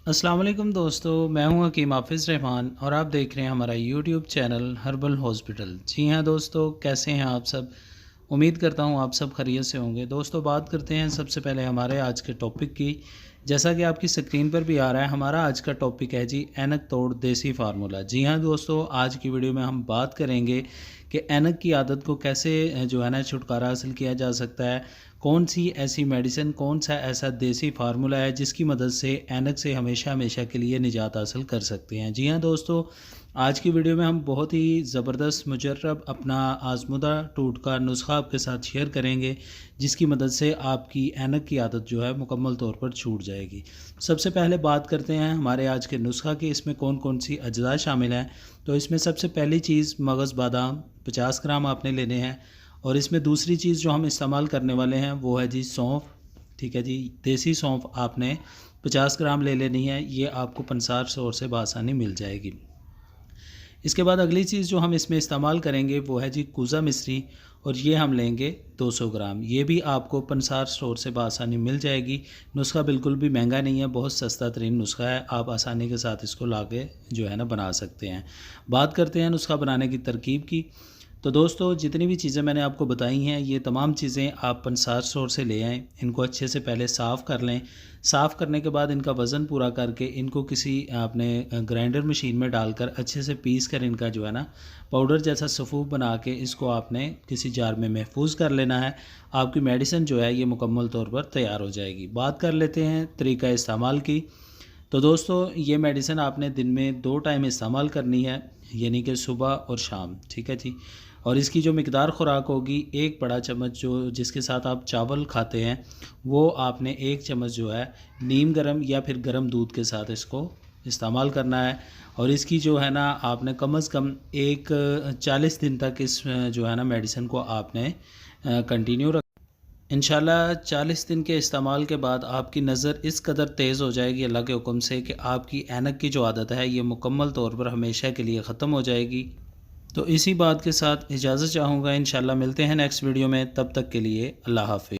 अस्सलाम वालेकुम दोस्तों, मैं हूं हकीम हाफिज़ रहमान और आप देख रहे हैं हमारा यूट्यूब चैनल हर्बल हॉस्पिटल। जी हाँ दोस्तों, कैसे हैं आप सब? उम्मीद करता हूं आप सब खैरियत से होंगे। दोस्तों, बात करते हैं सबसे पहले हमारे आज के टॉपिक की। जैसा कि आपकी स्क्रीन पर भी आ रहा है, हमारा आज का टॉपिक है जी ऐनक तोड़ देसी फार्मूला। जी हाँ दोस्तों, आज की वीडियो में हम बात करेंगे कि ऐनक की आदत को कैसे जो है ना छुटकारा हासिल किया जा सकता है। कौन सी ऐसी मेडिसिन, कौन सा ऐसा देसी फार्मूला है जिसकी मदद से ऐनक से हमेशा हमेशा के लिए निजात हासिल कर सकते हैं। जी हाँ दोस्तों, आज की वीडियो में हम बहुत ही ज़बरदस्त मुजर्रब अपना आज़मुदा टोटका नुस्खा आपके साथ शेयर करेंगे, जिसकी मदद से आपकी ऐनक की आदत जो है मुकम्मल तौर पर छूट जाएगी। सबसे पहले बात करते हैं हमारे आज के नुस्खा की, इसमें कौन कौन सी अज्जा शामिल हैं। तो इसमें सबसे पहली चीज़ मगज़ बादाम 50 ग्राम आपने लेने हैं। और इसमें दूसरी चीज़ जो हम इस्तेमाल करने वाले हैं वो है जी सौंफ। ठीक है जी, देसी सौंफ आपने 50 ग्राम ले लेनी है। ये आपको पंसार स्टोर से बआसानी मिल जाएगी। इसके बाद अगली चीज़ जो हम इसमें इस्तेमाल करेंगे वो है जी कुज़ा मिश्री, और ये हम लेंगे 200 ग्राम। ये भी आपको पंसार स्टोर से बआसानी मिल जाएगी। नुस्खा बिल्कुल भी महंगा नहीं है, बहुत सस्ता तरीन नुस्खा है। आप आसानी के साथ इसको लाके जो है ना बना सकते हैं। बात करते हैं नुस्खा बनाने की तरकीब की। तो दोस्तों, जितनी भी चीज़ें मैंने आपको बताई हैं, ये तमाम चीज़ें आप पंसार स्टोर से ले आएँ। इनको अच्छे से पहले साफ़ कर लें। साफ़ करने के बाद इनका वज़न पूरा करके इनको किसी आपने ग्राइंडर मशीन में डालकर अच्छे से पीस कर इनका जो है ना पाउडर जैसा सफ़ूफ बना के इसको आपने किसी जार में महफूज़ कर लेना है। आपकी मेडिसिन जो है ये मुकम्मल तौर पर तैयार हो जाएगी। बात कर लेते हैं तरीका इस्तेमाल की। तो दोस्तों, ये मेडिसिन आपने दिन में 2 टाइम इस्तेमाल करनी है, यानी कि सुबह और शाम। ठीक है जी। और इसकी जो मिकदार ख़ुराक होगी, 1 बड़ा चम्मच जो जिसके साथ आप चावल खाते हैं, वो आपने 1 चम्मच जो है नीम गर्म या फिर गर्म दूध के साथ इसको इस्तेमाल करना है। और इसकी जो है ना आपने कम से कम 40 दिन तक इस जो है ना मेडिसिन को आपने कंटिन्यू रख। इंशाल्लाह 40 दिन के इस्तेमाल के बाद आपकी नज़र इस कदर तेज़ हो जाएगी अल्लाह के हुक्म से कि आपकी ऐनक की जो आदत है ये मुकम्मल तौर पर हमेशा के लिए ख़त्म हो जाएगी। तो इसी बात के साथ इजाज़त चाहूँगा। इंशाल्लाह मिलते हैं नेक्स्ट वीडियो में, तब तक के लिए अल्लाह हाफ़िज़।